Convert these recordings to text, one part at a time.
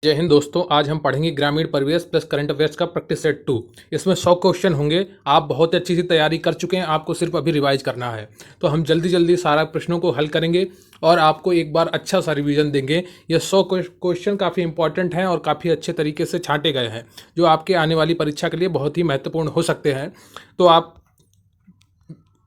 जय हिंद दोस्तों। आज हम पढ़ेंगे ग्रामीण परिवेश प्लस करंट अफेयर्स का प्रैक्टिस सेट 2। इसमें 100 क्वेश्चन होंगे। आप बहुत अच्छी सी तैयारी कर चुके हैं, आपको सिर्फ अभी रिवाइज करना है। तो हम जल्दी जल्दी सारा प्रश्नों को हल करेंगे और आपको एक बार अच्छा सा रिवीजन देंगे। ये 100 क्वेश्चन काफ़ी इंपॉर्टेंट हैं और काफ़ी अच्छे तरीके से छांटे गए हैं, जो आपके आने वाली परीक्षा के लिए बहुत ही महत्वपूर्ण हो सकते हैं। तो आप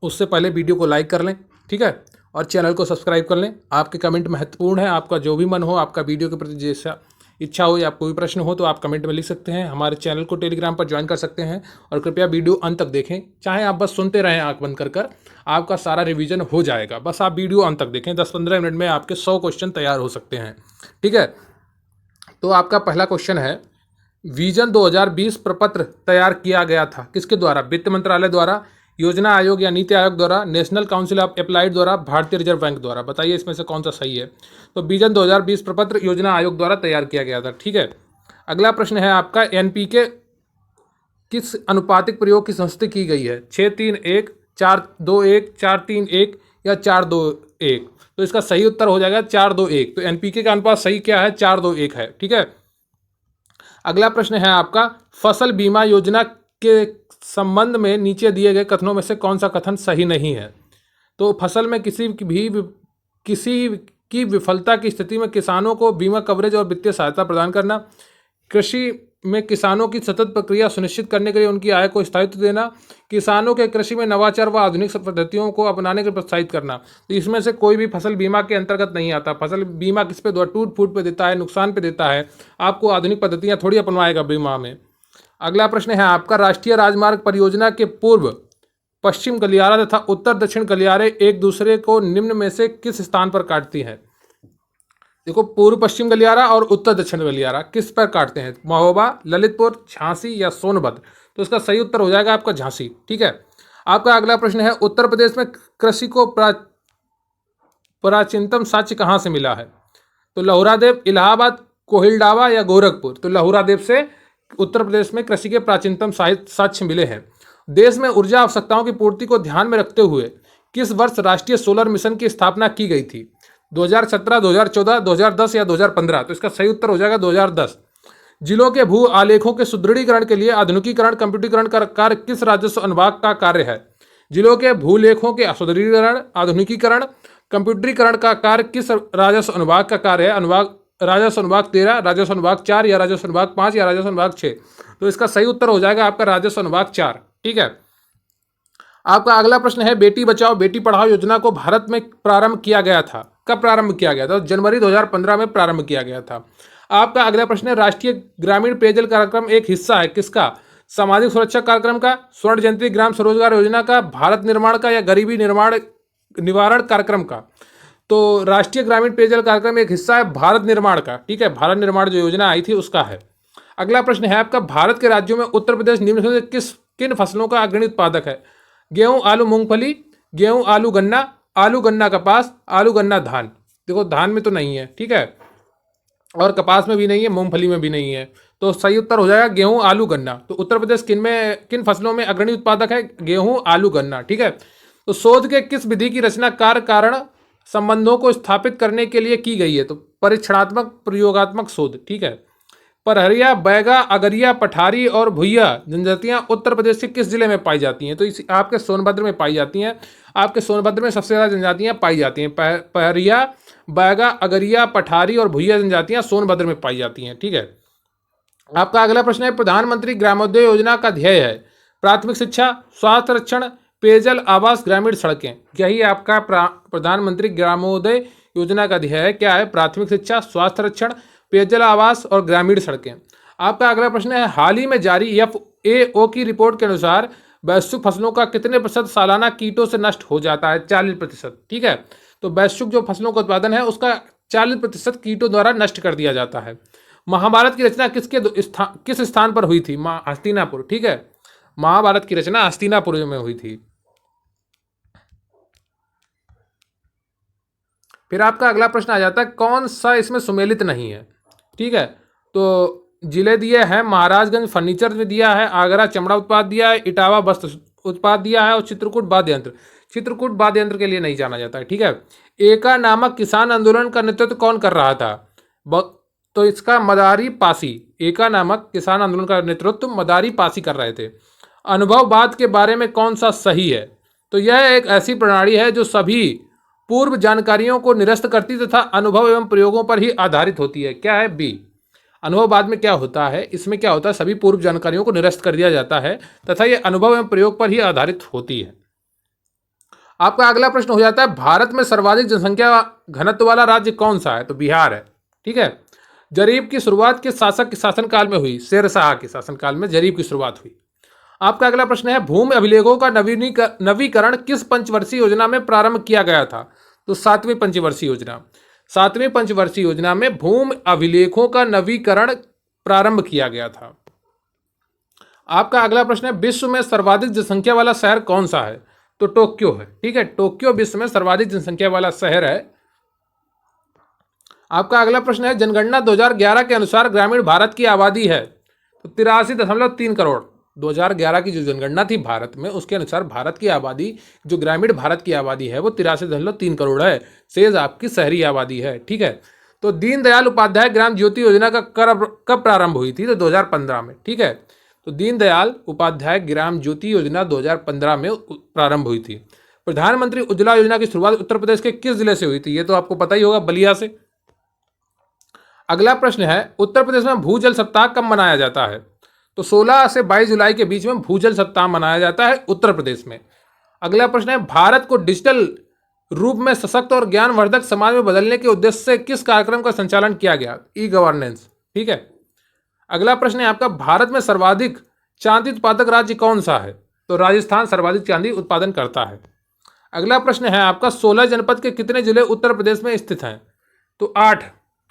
उससे पहले वीडियो को लाइक कर लें, ठीक है, और चैनल को सब्सक्राइब कर लें। आपके कमेंट महत्वपूर्ण है। आपका जो भी मन हो, आपका वीडियो के प्रति जैसा इच्छा हो या कोई प्रश्न हो तो आप कमेंट में लिख सकते हैं। हमारे चैनल को टेलीग्राम पर ज्वाइन कर सकते हैं और कृपया वीडियो अंत तक देखें। चाहे आप बस सुनते रहें आंख बंद कर आपका सारा रिवीजन हो जाएगा। बस आप वीडियो अंत तक देखें। 10-15 मिनट में आपके 100 क्वेश्चन तैयार हो सकते हैं, ठीक है। तो आपका पहला क्वेश्चन है, विजन 2020 प्रपत्र तैयार किया गया था किसके द्वारा? वित्त मंत्रालय द्वारा, योजना आयोग या नीति आयोग द्वारा, नेशनल काउंसिल ऑफ अप्लाइड द्वारा, भारतीय रिजर्व बैंक द्वारा। बताइए इसमें से कौन सा सही है। तो विजन 2020 प्रपत्र योजना आयोग द्वारा तैयार किया गया था, ठीक है। अगला प्रश्न है आपका, एनपीके किस अनुपातिक प्रयोग की संस्तुति की गई है? 6-3-1, 4-2-1, 4-3-1 या 4-2-1। तो इसका सही उत्तर हो जाएगा 4-2-1। तो एनपीके का अनुपात सही क्या है? 4-2-1 है, ठीक है। अगला प्रश्न है आपका, फसल बीमा योजना के संबंध में नीचे दिए गए कथनों में से कौन सा कथन सही नहीं है? तो फसल में किसी की विफलता की स्थिति में किसानों को बीमा कवरेज और वित्तीय सहायता प्रदान करना, कृषि में किसानों की सतत प्रक्रिया सुनिश्चित करने के लिए उनकी आय को स्थायित्व देना, किसानों के कृषि में नवाचार व आधुनिक पद्धतियों को अपनाने के लिए प्रोत्साहित करना। तो इसमें से कोई भी फसल बीमा के अंतर्गत नहीं आता। फसल बीमा किस पे टूट फूट पे देता है, नुकसान पे देता है। आपको आधुनिक पद्धतियाँ थोड़ी अपनवाएगा बीमा में। अगला प्रश्न है आपका, राष्ट्रीय राजमार्ग परियोजना के पूर्व पश्चिम गलियारा तथा उत्तर दक्षिण गलियारे एक दूसरे को निम्न में से किस स्थान पर काटती हैं? देखो, पूर्व पश्चिम गलियारा और उत्तर दक्षिण गलियारा किस पर काटते हैं? महोबा, ललितपुर, झांसी या सोनभद्र। तो इसका सही उत्तर हो जाएगा आपका झांसी, ठीक है। आपका अगला प्रश्न है, उत्तर प्रदेश में कृषि को प्राचीनतम साक्ष्य कहाँ से मिला है? तो लहुरादेव, इलाहाबाद, कोहिलडावा या गोरखपुर। तो लहुरादेव से उत्तर प्रदेश में कृषि के प्राचीनतम साक्ष्य मिले हैं। देश में ऊर्जा आवश्यकताओं की पूर्ति को ध्यान में रखते हुए किस वर्ष राष्ट्रीय सोलर मिशन की स्थापना की गई थी? 2017, 2014, 2010 या 2015। तो इसका सही उत्तर हो जाएगा 2010। जिलों के भू आलेखों के सुदृढ़ीकरण के लिए आधुनिकीकरण कंप्यूटरीकरण का कार्य किस राजस्व अनुभाग का कार्य है? जिलों के भूलेखों के सुदृढ़ीकरण, आधुनिकीकरण, कंप्यूटरीकरण का कार्य किस राजस्व अनुभाग का कार्य है? राजस्व अनुभाग 13, राजस्व अनुभाग 4 या राजस्व अनुभाग 5 या राजस्व अनुभाग 6। तो इसका सही उत्तर हो जाएगा आपका राजस्व अनुभाग 4, ठीक है। आपका अगला प्रश्न है, बेटी बचाओ बेटी पढ़ाओ योजना को भारत में प्रारंभ किया गया था। कब प्रारंभ किया गया था? जनवरी 2015 में प्रारंभ किया गया था। आपका अगला प्रश्न है, राष्ट्रीय ग्रामीण पेयजल कार्यक्रम एक हिस्सा है किसका? सामाजिक सुरक्षा कार्यक्रम का, स्वर्ण जयंती ग्राम स्वरोजगार योजना का, भारत निर्माण का या गरीबी निवारण कार्यक्रम का। तो राष्ट्रीय ग्रामीण पेयजल कार्यक्रम एक हिस्सा है भारत निर्माण का, ठीक है। भारत निर्माण जो योजना आई थी उसका है। अगला प्रश्न है आपका, भारत के राज्यों में उत्तर प्रदेश निम्न में से किन फसलों का अग्रणी उत्पादक है? गेहूं, आलू, मूंगफली, गेहूं, आलू, गन्ना, आलू, गन्ना, कपास, आलू, गन्ना, धान। देखो, धान में तो नहीं है, ठीक है, और कपास में भी नहीं है, मूंगफली में भी नहीं है। तो सही उत्तर हो जाएगा गेहूं, आलू, गन्ना। तो उत्तर प्रदेश किन फसलों में अग्रणी उत्पादक है? गेहूं, आलू, गन्ना, ठीक है। तो शोध के किस विधि की रचना कार्य कारण संबंधों को स्थापित करने के लिए की गई है? तो परीक्षणात्मक प्रयोगात्मक शोध, ठीक है। परहरिया, बैगा, अगरिया, पठारी और भुइया जनजातियां उत्तर प्रदेश के किस जिले में पाई जाती हैं? तो इस आपके सोनभद्र में पाई जाती हैं। आपके सोनभद्र में सबसे ज़्यादा जनजातियां पाई जाती हैं। पहरिया, बैगा, अगरिया, पठारी और भुइया जनजातियां सोनभद्र में पाई जाती हैं, ठीक है। आपका अगला प्रश्न है, प्रधानमंत्री ग्रामोदय योजना का ध्येय है प्राथमिक शिक्षा, स्वास्थ्य रक्षण, पेयजल, आवास, ग्रामीण सड़कें। यही आपका प्रधानमंत्री ग्रामोदय योजना का ध्येय है। क्या है? प्राथमिक शिक्षा, स्वास्थ्य रक्षण, पेयजल, आवास और ग्रामीण सड़कें। आपका अगला प्रश्न है, हाल ही में जारी FAO की रिपोर्ट के अनुसार वैश्विक फसलों का कितने प्रतिशत सालाना कीटों से नष्ट हो जाता है? 40%, ठीक है। तो वैश्विक जो फसलों का उत्पादन है उसका 40% कीटों द्वारा नष्ट कर दिया जाता है। महाभारत की रचना किस स्थान पर हुई थी? हस्तिनापुर, ठीक है। महाभारत की रचना हस्तिनापुर में हुई थी। फिर आपका अगला प्रश्न आ जाता है, कौन सा इसमें सुमेलित नहीं है? ठीक है, तो जिले दिए हैं, महाराजगंज फर्नीचर में दिया है, आगरा चमड़ा उत्पाद दिया है, इटावा वस्त्र उत्पाद दिया है और चित्रकूट वाद्य यंत्र। चित्रकूट वाद्य यंत्र के लिए नहीं जाना जाता है, ठीक है। एका नामक किसान आंदोलन का नेतृत्व कौन कर रहा था? तो इसका मदारी पासी, एका नामक किसान आंदोलन का नेतृत्व मदारी पासी कर रहे थे। अनुभववाद के बारे में कौन सा सही है? तो यह एक ऐसी प्रणाली है जो सभी पूर्व जानकारियों को निरस्त करती तथा अनुभव एवं प्रयोगों पर ही आधारित होती है। क्या है? बी। अनुभववाद में क्या होता है, इसमें क्या होता है, सभी पूर्व जानकारियों को निरस्त कर दिया जाता है तथा यह अनुभव एवं प्रयोग पर ही आधारित होती है। आपका अगला प्रश्न हो जाता है, भारत में सर्वाधिक जनसंख्या घनत्व वाला राज्य कौन सा है? तो बिहार है। ठीक है। जरीब की शुरुआत किस शासक के शासनकाल में हुई? शेरशाह के शासनकाल में जरीब की शुरुआत हुई। आपका अगला प्रश्न है, भूमि अभिलेखों का नवीकरण किस पंचवर्षीय योजना में प्रारंभ किया गया था? तो 7वीं पंचवर्षीय योजना। 7वीं पंचवर्षीय योजना में भूमि अभिलेखों का नवीकरण प्रारंभ किया गया था। आपका अगला प्रश्न है, विश्व में सर्वाधिक जनसंख्या वाला शहर कौन सा है? तो टोक्यो है। ठीक है, टोक्यो विश्व में सर्वाधिक जनसंख्या वाला शहर है। आपका अगला प्रश्न है, जनगणना 2011 के अनुसार ग्रामीण भारत की आबादी है तो 83.3 करोड़। 2011 की जो जनगणना थी भारत में, उसके अनुसार भारत की आबादी, जो ग्रामीण भारत की आबादी है वो 83.3 करोड़ है। शेष आपकी शहरी आबादी है। ठीक है। तो दीनदयाल उपाध्याय ग्राम ज्योति योजना का कब प्रारंभ हुई थी? तो 2015 में। ठीक है। तो दीनदयाल उपाध्याय ग्राम ज्योति योजना 2015 में प्रारंभ हुई थी। प्रधानमंत्री उज्ज्वला योजना की शुरुआत उत्तर प्रदेश के किस जिले से हुई थी? ये तो आपको पता ही होगा, बलिया से। अगला प्रश्न है, उत्तर प्रदेश में भूजल सप्ताह कब मनाया जाता है? तो 16 से 22 जुलाई के बीच में भूजल सप्ताह मनाया जाता है उत्तर प्रदेश में। अगला प्रश्न है, भारत को डिजिटल रूप में सशक्त और ज्ञानवर्धक समाज में बदलने के उद्देश्य से किस कार्यक्रम का संचालन किया गया? E governance. ठीक है। अगला प्रश्न है आपका, भारत में सर्वाधिक चांदी उत्पादक राज्य कौन सा है? तो राजस्थान सर्वाधिक चांदी उत्पादन करता है। अगला प्रश्न है आपका, 16 जनपद के कितने जिले उत्तर प्रदेश में स्थित हैं? तो 8।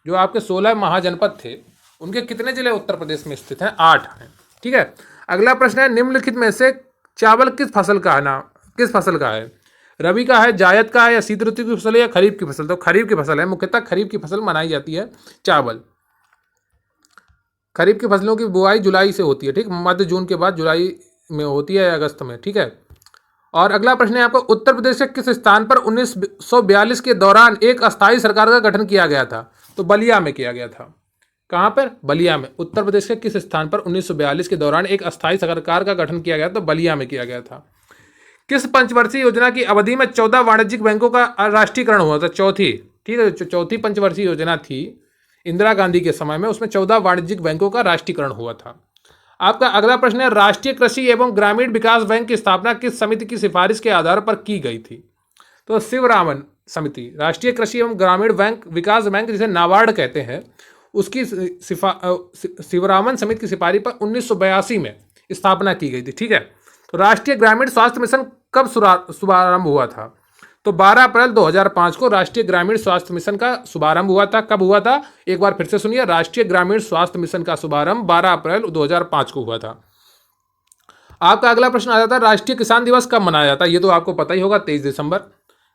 जो आपके 16 महाजनपद थे उनके कितने जिले उत्तर प्रदेश में स्थित हैं? 8 हैं। ठीक है। अगला प्रश्न है, निम्नलिखित में से चावल किस फसल का है? रबी का है, जायद का है, या शीत ऋतु की फसल है, या खरीफ की फसल? तो खरीफ की फसल है। मुख्यतः खरीफ की फसल मनाई जाती है चावल। खरीफ की फसलों की बुआई जुलाई से होती है। ठीक, मध्य जून के बाद जुलाई में होती है या अगस्त में। ठीक है। और अगला प्रश्न है आपको, उत्तर प्रदेश के किस स्थान पर 1942 के दौरान एक अस्थायी सरकार का गठन किया गया था? तो बलिया में किया गया था। कहाँ पर? बलिया में। उत्तर प्रदेश के किस स्थान पर 1942 के दौरान एक अस्थायी सरकार का गठन किया गया? तो बलिया में किया गया था। किस पंचवर्षीय योजना की अवधि में 14 वाणिज्यिक बैंकों का राष्ट्रीयकरण हुआ था? चौथी। ठीक है, जो चौथी पंचवर्षीय योजना थी इंदिरा गांधी के समय में, उसमें 14 वाणिज्यिक बैंकों का राष्ट्रीयकरण हुआ था। आपका अगला प्रश्न है, राष्ट्रीय कृषि एवं ग्रामीण विकास बैंक की स्थापना किस समिति की सिफारिश के आधार पर की गई थी? तो शिवरामन समिति। राष्ट्रीय कृषि एवं ग्रामीण बैंक विकास बैंक, जिसे नाबार्ड कहते हैं, उसकी शिवरामन समिति की सिफारिश पर 1982 में स्थापना की गई थी। ठीक है। तो राष्ट्रीय ग्रामीण स्वास्थ्य मिशन कब शुभारंभ हुआ था? तो 12 अप्रैल 2005 को राष्ट्रीय ग्रामीण स्वास्थ्य मिशन का शुभारंभ हुआ था। कब हुआ था? एक बार फिर से सुनिए, राष्ट्रीय ग्रामीण स्वास्थ्य मिशन का शुभारंभ 12 अप्रैल 2005 को हुआ था। आपका अगला प्रश्न आ जाता है, राष्ट्रीय किसान दिवस कब मनाया जाता है? ये तो आपको पता ही होगा, 23 दिसंबर।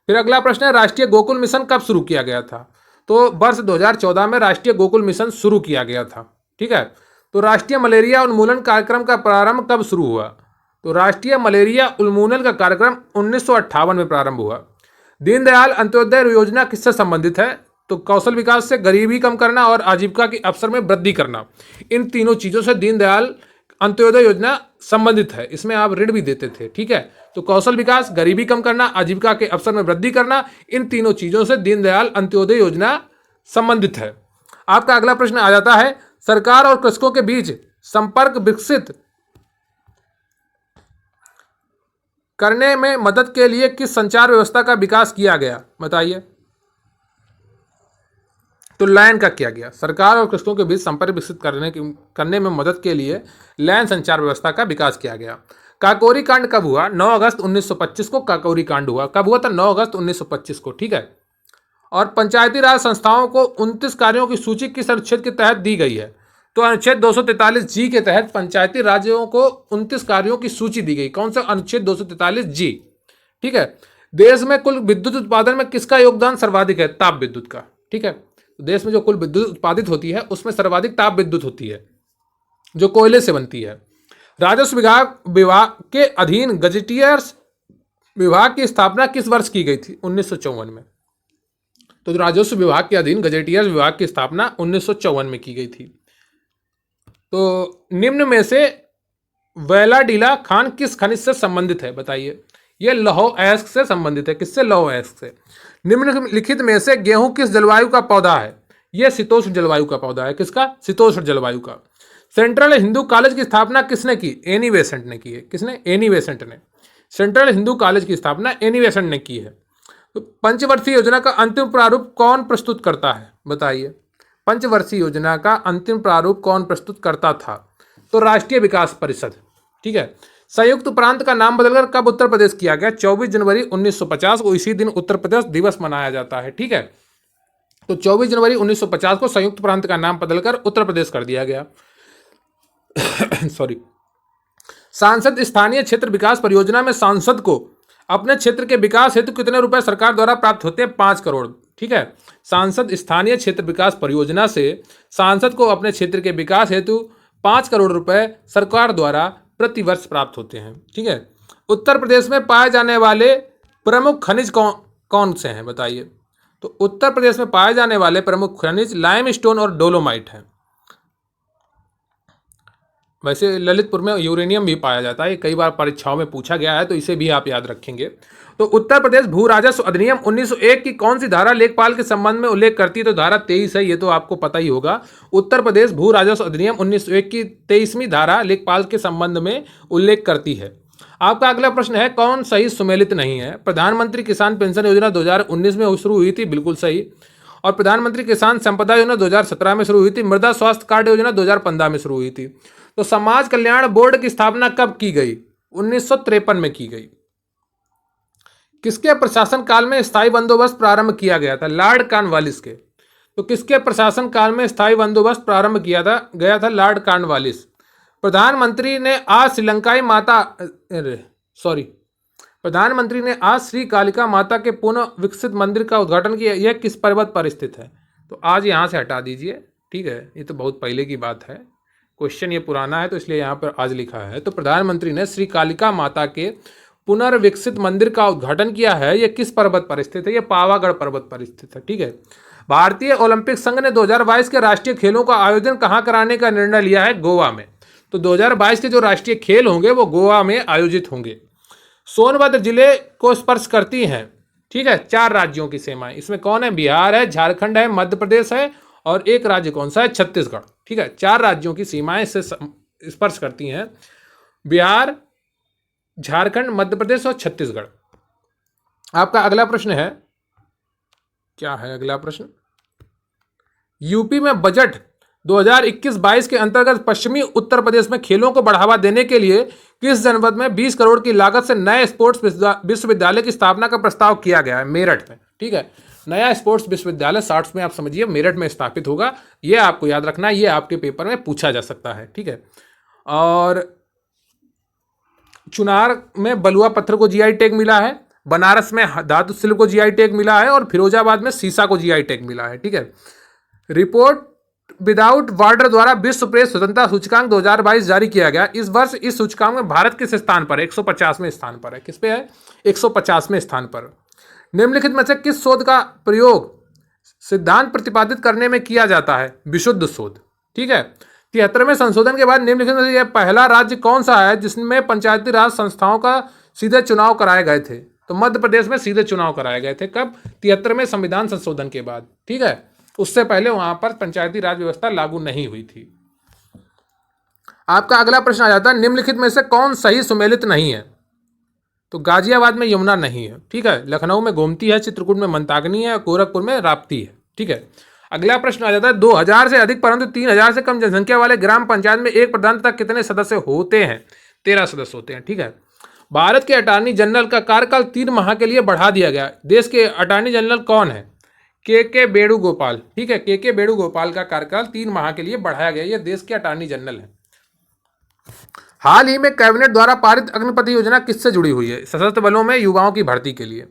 फिर अगला प्रश्न है, राष्ट्रीय गोकुल मिशन कब शुरू किया गया था? तो वर्ष 2014 में राष्ट्रीय गोकुल मिशन शुरू किया गया था। ठीक है। तो राष्ट्रीय मलेरिया उन्मूलन कार्यक्रम का प्रारंभ कब शुरू हुआ? तो राष्ट्रीय मलेरिया उन्मूलन का कार्यक्रम 1958 में प्रारंभ हुआ। दीनदयाल अंत्योदय योजना किससे संबंधित है? तो कौशल विकास से, गरीबी कम करना और आजीविका के अवसर में वृद्धि करना, इन तीनों चीजों से दीनदयाल अंत्योदय योजना संबंधित है। इसमें आप ऋण भी देते थे। ठीक है। तो कौशल विकास, गरीबी कम करना, आजीविका के अवसर में वृद्धि करना, इन तीनों चीजों से दीनदयाल अंत्योदय योजना संबंधित है। आपका अगला प्रश्न आ जाता है, सरकार और कृषकों के बीच संपर्क विकसित करने में मदद के लिए किस संचार व्यवस्था का विकास किया गया? बताइए। तो लैन का किया गया। सरकार और कृषकों के बीच संपर्क विकसित करने में मदद के लिए लैन संचार व्यवस्था का विकास किया गया। काकोरी कांड कब हुआ? 9 अगस्त 1925 को काकोरी कांड हुआ। कब हुआ था? 9 अगस्त 1925 को। ठीक है। और पंचायती राज संस्थाओं को 29 कार्यों की सूची किस अनुच्छेद के तहत दी गई है? तो अनुच्छेद 243G के तहत पंचायती राज्यों को 29 कार्यों की सूची दी गई। कौन सा? अनुच्छेद 243G। ठीक है। देश में कुल विद्युत उत्पादन में किसका योगदान सर्वाधिक है? ताप विद्युत का। ठीक है। देश में जो कुल विद्युत उत्पादित होती है उसमें सर्वाधिक ताप विद्युत होती है, जो कोयले से बनती है। राजस्व विभाग के अधीन गजेटियर्स विभाग की स्थापना किस वर्ष की गई थी? 1954 में। तो राजस्व विभाग के अधीन गजेटियर्स विभाग की स्थापना 1954 में की गई थी। तो निम्न में से वैलाडीला खान किस खनिज से संबंधित है, बताइए। यह लौह अयस्क से संबंधित है। किससे? लौह अयस्क से। निम्नलिखित में से गेहूं किस जलवायु का पौधा है? यह शीतोष्ण जलवायु का पौधा है। किसका? शीतोष्ण जलवायु का। सेंट्रल हिंदू कॉलेज की स्थापना किसने की? एनी बेसेंट ने की है। किसने? एनी बेसेंट ने। सेंट्रल हिंदू कॉलेज की स्थापना एनी बेसेंट ने की है। तो पंचवर्षीय योजना का अंतिम प्रारूप कौन प्रस्तुत करता है, बताइए। पंचवर्षीय योजना का अंतिम प्रारूप कौन प्रस्तुत करता था? तो राष्ट्रीय विकास परिषद। ठीक है। संयुक्त प्रांत का नाम बदलकर कब उत्तर प्रदेश किया गया? 24 जनवरी 1950 को। इसी दिन उत्तर प्रदेश दिवस मनाया जाता है। ठीक है। तो 24 जनवरी 1950 को संयुक्त प्रांत का नाम बदलकर उत्तर प्रदेश कर दिया गया। सॉरी। सांसद स्थानीय क्षेत्र विकास परियोजना में सांसद को अपने क्षेत्र के विकास हेतु कितने रुपए सरकार द्वारा प्राप्त होते हैं? 5 करोड़। ठीक है। सांसद स्थानीय क्षेत्र विकास परियोजना से सांसद को अपने क्षेत्र के विकास हेतु 5 करोड़ रुपए सरकार द्वारा प्रति वर्ष प्राप्त होते हैं। ठीक है। उत्तर प्रदेश में पाए जाने वाले प्रमुख खनिज कौन से हैं, बताइए। तो उत्तर प्रदेश में पाए जाने वाले प्रमुख खनिज लाइमस्टोन और डोलोमाइट हैं। वैसे ललितपुर में यूरेनियम भी पाया जाता है, कई बार परीक्षाओं में पूछा गया है, तो इसे भी आप याद रखेंगे। तो उत्तर प्रदेश भू राजस्व अधिनियम 1901 की कौन सी धारा लेखपाल के संबंध में उल्लेख करती है? तो धारा 23 है, ये तो आपको पता ही होगा। उत्तर प्रदेश भू राजस्व अधिनियम 1901 की 23वीं धारा लेखपाल के संबंध में उल्लेख करती है। आपका अगला प्रश्न है, कौन सही सुमेलित नहीं है? प्रधानमंत्री किसान पेंशन योजना 2019 में शुरू हुई थी, बिल्कुल सही। और प्रधानमंत्री किसान संपदा योजना 2017 में शुरू हुई थी। मृदा स्वास्थ्य कार्ड योजना 2015 में शुरू हुई थी। तो समाज कल्याण बोर्ड की स्थापना कब की गई? 1953 में की गई। किसके प्रशासन काल में स्थायी बंदोबस्त प्रारंभ किया गया था? लॉर्ड कॉर्नवालिस के। तो किसके प्रशासन काल में स्थायी बंदोबस्त प्रारंभ किया गया था? Lord Cornwallis. प्रधानमंत्री ने आज श्री कालिका माता के पुनः विकसित मंदिर का उद्घाटन किया। यह किस पर्वत पर स्थित है? तो आज यहां से हटा दीजिए। ठीक है, ये तो बहुत पहले की बात है, क्वेश्चन ये पुराना है, तो इसलिए यहाँ पर आज लिखा है। तो प्रधानमंत्री ने श्री कालिका माता के पुनर्विकसित मंदिर का उद्घाटन किया है। यह किस पर्वत पर स्थित है? यह पावागढ़ पर्वत पर स्थित है। ठीक है। भारतीय ओलंपिक संघ ने 2022 के राष्ट्रीय खेलों का आयोजन कहाँ कराने का निर्णय लिया है? गोवा में। तो 2022 के जो राष्ट्रीय खेल होंगे वो गोवा में आयोजित होंगे। सोनभद्र जिले को स्पर्श करती हैं, ठीक है, 4 राज्यों की सीमाएं। इसमें कौन है? बिहार है, झारखंड है, मध्य प्रदेश है, और एक राज्य कौन सा है? छत्तीसगढ़। ठीक है। 4 राज्यों की सीमाएं इससे स्पर्श करती हैं, बिहार, झारखंड, मध्य प्रदेश और छत्तीसगढ़। आपका अगला प्रश्न है, क्या है अगला प्रश्न? यूपी में बजट 2021-22 के अंतर्गत पश्चिमी उत्तर प्रदेश में खेलों को बढ़ावा देने के लिए किस जनपद में 20 करोड़ की लागत से नए स्पोर्ट्स विश्वविद्यालय की स्थापना का प्रस्ताव किया गया है? मेरठ में। ठीक है। नया स्पोर्ट्स विश्वविद्यालय शॉर्ट्स में आप समझिए मेरठ में स्थापित होगा। यह आपको याद रखना है, यह आपके पेपर में पूछा जा सकता है। ठीक है। और चुनार में बलुआ पत्थर को जीआई टैग मिला है, बनारस में धातु शिल्प को जीआई टैग मिला है, और फिरोजाबाद में सीसा को जीआई टैग मिला है। ठीक है। रिपोर्ट विदाउट बॉर्डर द्वारा विश्व प्रेस स्वतंत्रता सूचकांक 2022 जारी किया गया। इस वर्ष इस सूचकांक में भारत किस स्थान पर है? 150वें स्थान पर है। किस पे है? 150वें स्थान पर। निम्नलिखित में से किस शोध का प्रयोग सिद्धांत प्रतिपादित करने में किया जाता है? विशुद्ध शोध। ठीक है। 73वें संशोधन के बाद निम्नलिखित में से यह पहला राज्य कौन सा है जिसमें पंचायती राज संस्थाओं का सीधे चुनाव कराए गए थे? तो मध्य प्रदेश में सीधे चुनाव कराए गए थे। कब? 73वें संविधान संशोधन के बाद। ठीक है। उससे पहले वहां पर पंचायती राज व्यवस्था लागू नहीं हुई थी। आपका अगला प्रश्न आ जाता है, निम्नलिखित में से कौन सही सुमेलित नहीं है? तो गाजियाबाद में यमुना नहीं है। ठीक है। लखनऊ में गोमती है, चित्रकूट में मंदाकिनी है, गोरखपुर में राप्ती है। ठीक है। अगला प्रश्न आ जाता है, 2000 से अधिक परंतु 3000 से कम जनसंख्या वाले ग्राम पंचायत में एक प्रधान तक कितने सदस्य होते हैं? 13 सदस्य होते हैं। ठीक है। भारत के अटॉर्नी जनरल का कार्यकाल 3 माह के लिए बढ़ा दिया गया। देश के अटॉर्नी जनरल कौन है? के वेणुगोपाल। ठीक है। के वेणुगोपाल का कार्यकाल 3 माह के लिए बढ़ाया गया। यह देश के अटॉर्नी जनरल है। हाल ही में कैबिनेट द्वारा पारित अग्निपथ योजना किससे जुड़ी हुई है? सशस्त्र बलों में युवाओं की भर्ती के लिए।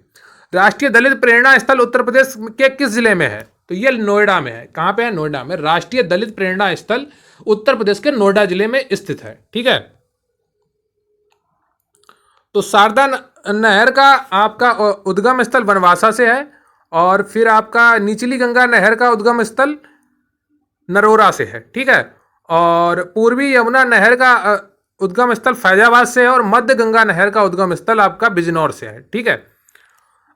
राष्ट्रीय दलित प्रेरणा स्थल उत्तर प्रदेश के किस जिले में है? तो यह नोएडा में है। कहां पे है? नोएडा में। राष्ट्रीय दलित प्रेरणा स्थल उत्तर प्रदेश के नोएडा जिले में स्थित है। ठीक है। तो शारदा नहर का आपका उद्गम स्थल बनवासा से है, और फिर आपका निचली गंगा नहर का उद्गम स्थल नरोरा से है, ठीक है। और पूर्वी यमुना नहर का उद्गम स्थल फैजाबाद से है, और मध्य गंगा नहर का उद्गम स्थल आपका बिजनौर से है, ठीक है।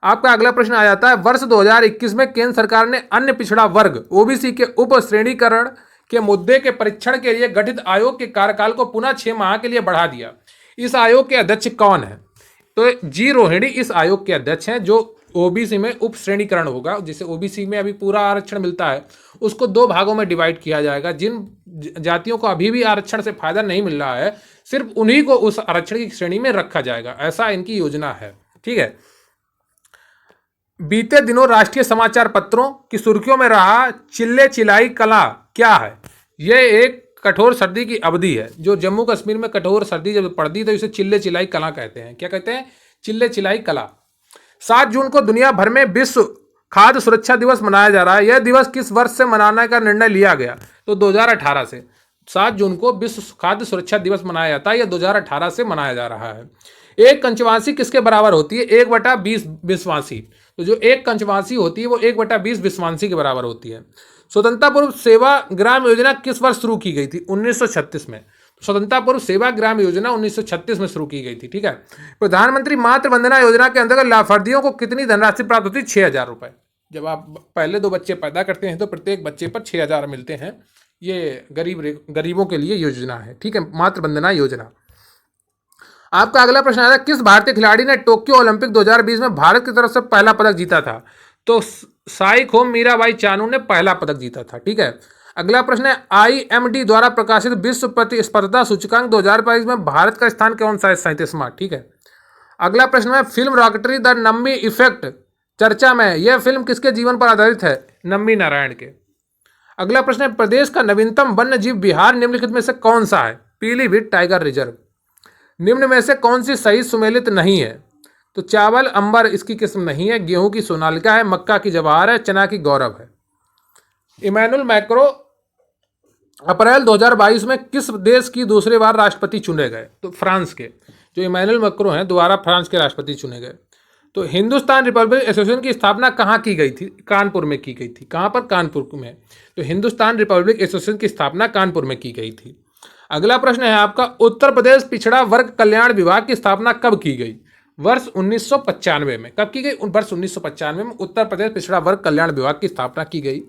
आपका अगला प्रश्न आ जाता है, वर्ष 2021 में केंद्र सरकार ने अन्य पिछड़ा वर्ग ओबीसी के उप श्रेणीकरण के मुद्दे के परीक्षण के लिए गठित आयोग के कार्यकाल को पुनः 6 माह के लिए बढ़ा दिया। इस आयोग के अध्यक्ष कौन है? तो जी रोहिणी इस आयोग के अध्यक्ष हैं, जो ओबीसी में उप श्रेणीकरण होगा। जैसे ओबीसी में अभी पूरा आरक्षण मिलता है, उसको 2 भागों में डिवाइड किया जाएगा। जिन जातियों को अभी भी आरक्षण से फायदा नहीं मिल रहा है, सिर्फ उन्हीं को उस आरक्षण की श्रेणी में रखा जाएगा, ऐसा इनकी योजना है, ठीक है। बीते दिनों राष्ट्रीय समाचार पत्रों की सुर्खियों में रहा चिल्ले चिलाई कला क्या है? यह एक कठोर सर्दी की अवधि है। जो जम्मू कश्मीर में कठोर सर्दी जब पड़ती तो इसे चिल्ले चिलाई कला कहते हैं। क्या कहते हैं? चिल्ले चिलाई कला। 7 जून को दुनिया भर में विश्व खाद्य सुरक्षा दिवस मनाया जा रहा है। यह दिवस किस वर्ष से मनाने का निर्णय लिया गया? तो 2018 से। 7 जून को विश्व खाद्य सुरक्षा दिवस मनाया जाता है, यह 2018 से मनाया जा रहा है। एक कंचवासी किसके बराबर होती है? 1/20 विश्वासी। तो जो एक कंचवासी होती है वो 1/20 विश्वासी के बराबर होती है। स्वतंत्रता पूर्व सेवा ग्राम योजना किस वर्ष शुरू की गई थी? 1936 में। स्वतंत्रता पूर्व सेवा ग्राम योजना 1936 में शुरू की गई थी, ठीक है। प्रधानमंत्री मातृ वंदना योजना के अंतर्गत लाभार्थियों को कितनी धनराशि प्राप्त होती है? 6,000 रुपए। जब आप पहले 2 बच्चे पैदा करते हैं तो प्रत्येक बच्चे पर 6,000 मिलते हैं। ये गरीबों के लिए योजना है, ठीक है, मातृ वंदना योजना। आपका अगला प्रश्न आया, किस भारतीय खिलाड़ी ने टोक्यो ओलंपिक 2020 में भारत की तरफ से पहला पदक जीता था? तो साईखोम मीराबाई चानू ने पहला पदक जीता था, ठीक है। अगला प्रश्न है, IMD द्वारा प्रकाशित विश्व प्रतिस्पर्धा सूचकांक 2022 में भारत का स्थान कौन सा है? 37वां, ठीक है। अगला प्रश्न है, film rocketry the Nammi effect चर्चा में। यह फिल्म किसके जीवन पर आधारित है? नम्मी नारायण के। अगला प्रश्न है, प्रदेश का नवीनतम वन्य जीव विहार निम्नलिखित में से कौन सा है? Pilibhit tiger reserve. निम्न में से कौन सी सही सुमेलित नहीं है? तो चावल अंबर इसकी किस्म नहीं है, गेहूं की सोनालिका है, मक्का की जवाहर है, चना की गौरव है। इमैनुअल मैक्रो अप्रैल 2022 में किस देश की दूसरी बार राष्ट्रपति चुने गए? तो फ्रांस के। जो इमैनुअल मैक्रो हैं दोबारा फ्रांस के राष्ट्रपति चुने गए। तो हिंदुस्तान रिपब्लिक एसोसिएशन की स्थापना कहाँ की गई थी? कानपुर में की गई थी। कहाँ पर? कानपुर में। तो हिंदुस्तान रिपब्लिक एसोसिएशन की स्थापना कानपुर में की गई थी। अगला प्रश्न है आपका, उत्तर प्रदेश पिछड़ा वर्ग कल्याण विभाग की स्थापना कब की गई? वर्ष 1995 में। कब की गई? वर्ष 1995 में उत्तर प्रदेश पिछड़ा वर्ग कल्याण विभाग की स्थापना की गई।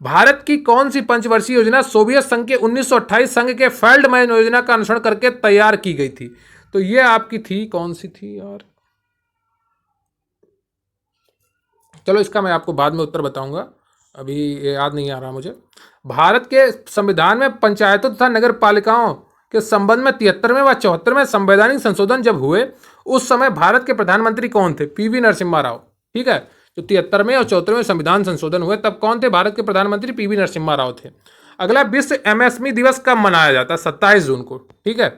भारत की कौन सी पंचवर्षीय योजना सोवियत संघ के 1928 संघ के फेल्डमैन योजना का अनुसरण करके तैयार की गई थी? तो ये आपकी थी, कौन सी थी यार? चलो इसका मैं आपको बाद में उत्तर बताऊंगा, अभी ये याद नहीं आ रहा मुझे। भारत के संविधान में पंचायतों तथा नगर पालिकाओं के संबंध में 73वें व 74वें संवैधानिक संशोधन जब हुए, उस समय भारत के प्रधानमंत्री कौन थे? PV नरसिम्हा राव, ठीक है। जो 73वें और 74वें संविधान संशोधन हुए तब कौन थे भारत के प्रधानमंत्री? PV नरसिम्हा राव थे। अगला, विश्व MSME दिवस कब मनाया जाता है? 27 जून को, ठीक है।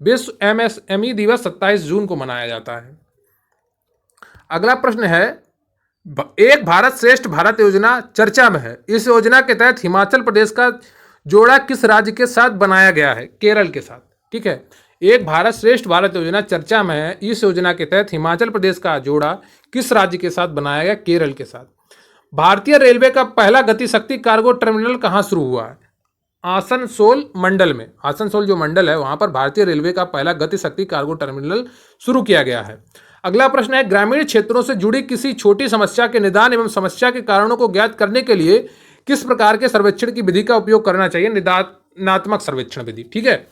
विश्व MSME दिवस 27 जून को मनाया जाता है। अगला प्रश्न है, एक भारत श्रेष्ठ भारत योजना चर्चा में है। इस योजना के तहत हिमाचल प्रदेश का जोड़ा किस राज्य के साथ बनाया गया है? केरल के साथ, ठीक है। एक भारत श्रेष्ठ भारत योजना चर्चा में है। इस योजना के तहत हिमाचल प्रदेश का जोड़ा किस राज्य के साथ बनाया गया? केरल के साथ। भारतीय रेलवे का पहला गतिशक्ति कार्गो टर्मिनल कहाँ शुरू हुआ है? आसनसोल मंडल में। आसनसोल जो मंडल है वहां पर भारतीय रेलवे का पहला गतिशक्ति कार्गो टर्मिनल शुरू किया गया है। अगला प्रश्न है, ग्रामीण क्षेत्रों से जुड़ी किसी छोटी समस्या के निदान एवं समस्या के कारणों को ज्ञात करने के लिए किस प्रकार के सर्वेक्षण की विधि का उपयोग करना चाहिए? निदानात्मक सर्वेक्षण विधि, ठीक है।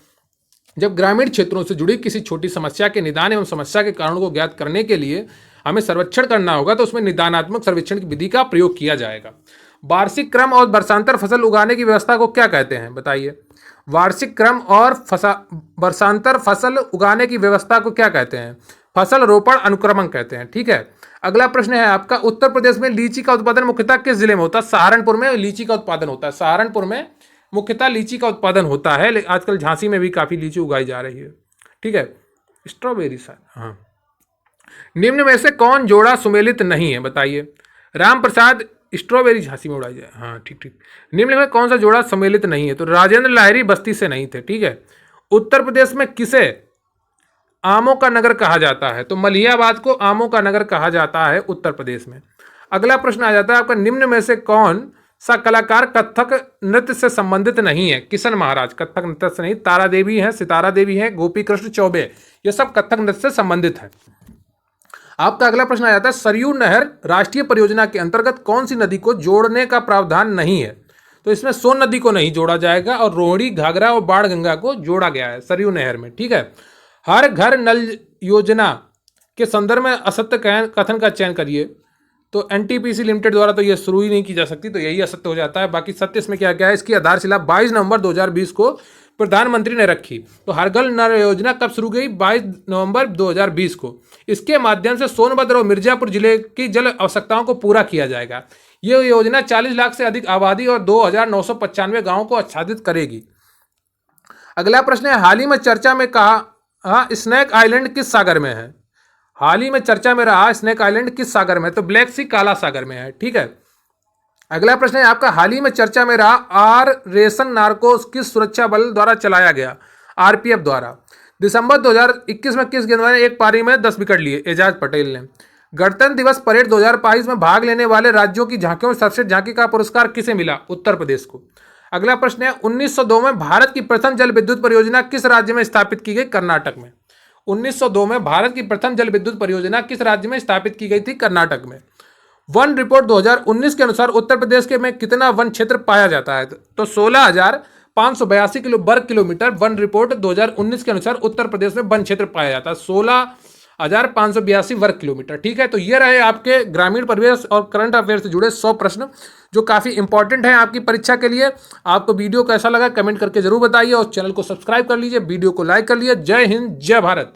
जब ग्रामीण क्षेत्रों से जुड़ी किसी छोटी समस्या के निदान एवं समस्या के कारणों को ज्ञात करने के लिए हमें सर्वेक्षण करना होगा तो उसमें निदानात्मक सर्वेक्षण की विधि का प्रयोग किया जाएगा। वार्षिक क्रम और वर्षांतर फसल उगाने की व्यवस्था को क्या कहते हैं? बताइए। वार्षिक क्रम और वर्षांतर फसल उगाने की व्यवस्था को क्या कहते हैं? फसल रोपण अनुक्रमण कहते हैं, ठीक है। अगला प्रश्न है आपका, उत्तर प्रदेश में लीची का उत्पादन मुख्यतः किस जिले में होता है? सहारनपुर में लीची का उत्पादन होता है। सहारनपुर में मुख्यतः लीची का उत्पादन होता है। आजकल झांसी में भी काफी लीची उगाई जा रही है, ठीक है। स्ट्रॉबेरी सा, हाँ। निम्न में से कौन जोड़ा सुमेलित नहीं है? बताइए। राम प्रसाद स्ट्रॉबेरी झांसी में उड़ाई जाए, हाँ ठीक ठीक। निम्न में कौन सा जोड़ा सम्मिलित नहीं है? तो राजेंद्र लाहिरी बस्ती से नहीं थे, ठीक है। उत्तर प्रदेश में किसे आमों का नगर कहा जाता है? तो मलियाबाद को आमों का नगर कहा जाता है उत्तर प्रदेश में। अगला प्रश्न आ जाता है आपका, निम्न में से कौन सा कलाकार कथक नृत्य से संबंधित नहीं है? किशन महाराज कथक नृत्य से नहीं, तारा देवी है, सितारा देवी है, गोपी कृष्ण चौबे, ये सब कथक नृत्य से संबंधित है। आपका अगला प्रश्न आ जाता है, सरयू नहर राष्ट्रीय परियोजना के अंतर्गत कौन सी नदी को जोड़ने का प्रावधान नहीं है? तो इसमें सोन नदी को नहीं जोड़ा जाएगा और रोहिणी, घाघरा और बाढ़ गंगा को जोड़ा गया है सरयू नहर में। ठीक है। हर घर नल योजना के संदर्भ में असत्य कथन का चयन करिए। तो एनटीपीसी लिमिटेड द्वारा तो ये शुरू ही नहीं की जा सकती, तो यही असत्य हो जाता है। बाकी सत्य इसमें क्या क्या है, इसकी आधारशिला 22 नवंबर 2020 को प्रधानमंत्री ने रखी। तो हर घर नल योजना कब शुरू गई? 22 नवंबर 2020 को। इसके माध्यम से सोनभद्र और मिर्जापुर जिले की जल आवश्यकताओं को पूरा किया जाएगा। ये योजना 40 लाख से अधिक आबादी और 2995 गाँवों को आच्छादित करेगी। अगला प्रश्न है, हाल ही में चर्चा में कहा स्नैक आइलैंड किस सागर में है? हाल ही में चर्चा में रहा स्नैक आइलैंड किस सागर में? तो ब्लैक सी, काला सागर में है। ठीक है। अगला प्रश्न है आपका, हाल ही में चर्चा में रहा ऑपरेशन नार्कोस किस सुरक्षा बल द्वारा चलाया गया? आरपीएफ द्वारा। दिसंबर 2021 में किस गेंदबाज ने एक पारी में 10 विकेट लिए? एजाज पटेल ने। गणतंत्र दिवस परेड 2022 में भाग लेने वाले राज्यों की झांकियों में सर्वश्रेष्ठ झांकी का पुरस्कार किसे मिला? उत्तर प्रदेश को। अगला प्रश्न है, 1902 में भारत की प्रथम जल विद्युत परियोजना किस राज्य में स्थापित की गई? कर्नाटक में। 1902 में भारत की प्रथम जल विद्युत परियोजना किस राज्य में स्थापित की गई थी? कर्नाटक में। वन रिपोर्ट 2019 के अनुसार उत्तर प्रदेश के में कितना वन क्षेत्र पाया जाता है? तो 16,582 वर्ग किलोमीटर वन रिपोर्ट 2019 के अनुसार उत्तर प्रदेश में वन क्षेत्र पाया जाता है, 16,582 वर्ग किलोमीटर। ठीक है। तो ये रहे आपके ग्रामीण परिवेश और करंट अफेयर से जुड़े 100 प्रश्न जो काफ़ी इंपॉर्टेंट हैं आपकी परीक्षा के लिए। आपको वीडियो कैसा लगा कमेंट करके जरूर बताइए और चैनल को सब्सक्राइब कर लीजिए, वीडियो को लाइक कर लीजिए। जय हिंद, जय भारत।